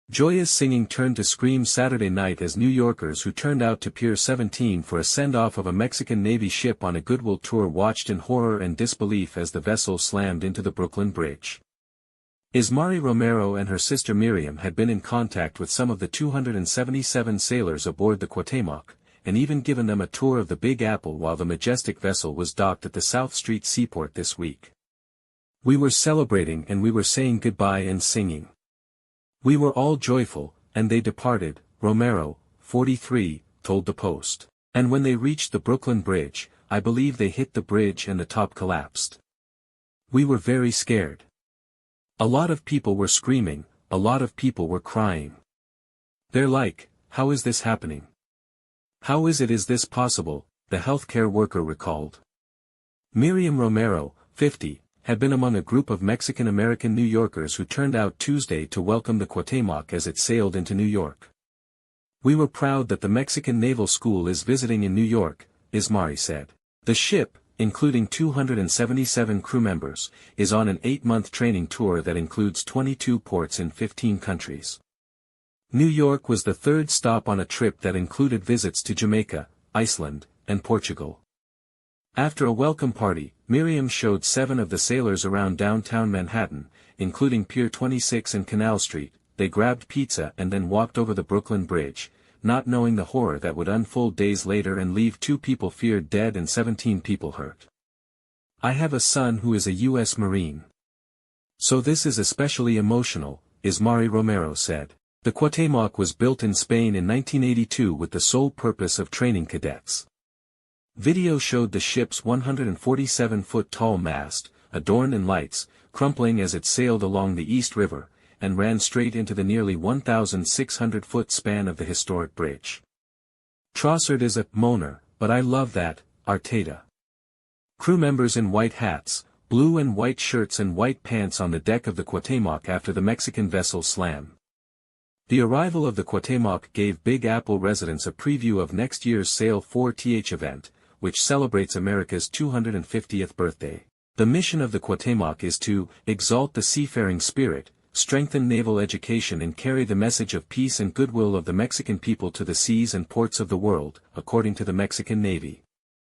Joyous singing turned to screams Saturday night as New Yorkers who turned out to Pier 17 for a send-off of a Mexican Navy ship on a goodwill tour watched in horror and disbelief as the vessel slammed into the Brooklyn Bridge. Ismari Romero and her sister Miriam had been in contact with some of the 277 sailors aboard the Cuauhtémoc, and even given them a tour of the Big Apple while the majestic vessel was docked at the South Street Seaport this week. "We were celebrating and we were saying goodbye and singing. We were all joyful, and they departed," Romero, 43, told the Post. "And when they reached the Brooklyn Bridge, I believe they hit the bridge and the top collapsed. We were very scared. A lot of people were screaming, a lot of people were crying. They're like, how is this happening? How is this possible?" the healthcare worker recalled. Miriam Romero, 50, had been among a group of Mexican-American New Yorkers who turned out Tuesday to welcome the Cuauhtémoc as it sailed into New York. "We were proud that the Mexican Naval School is visiting in New York," Ismari said. "The ship, including 277 crew members, is on an 8-month training tour that includes 22 ports in 15 countries. New York was the third stop on a trip that included visits to Jamaica, Iceland, and Portugal." After a welcome party, Miriam showed 7 of the sailors around downtown Manhattan, including Pier 26 and Canal Street. They grabbed pizza and then walked over the Brooklyn Bridge, not knowing the horror that would unfold days later and leave 2 people feared dead and 17 people hurt. "I have a son who is a U.S. Marine. So this is especially emotional," Ismari Romero said. The Cuauhtémoc was built in Spain in 1982 with the sole purpose of training cadets. Video showed the ship's 147-foot-tall mast, adorned in lights, crumpling as it sailed along the East River, and ran straight into the nearly 1,600-foot span of the historic bridge. "Trossard is a moaner, but I love that," Arteta. Crew members in white hats, blue and white shirts and white pants on the deck of the Cuauhtémoc after the Mexican vessel slam. The arrival of the Cuauhtémoc gave Big Apple residents a preview of next year's Sail 4th event, which celebrates America's 250th birthday. The mission of the Cuauhtémoc is to exalt the seafaring spirit, strengthen naval education and carry the message of peace and goodwill of the Mexican people to the seas and ports of the world, according to the Mexican Navy.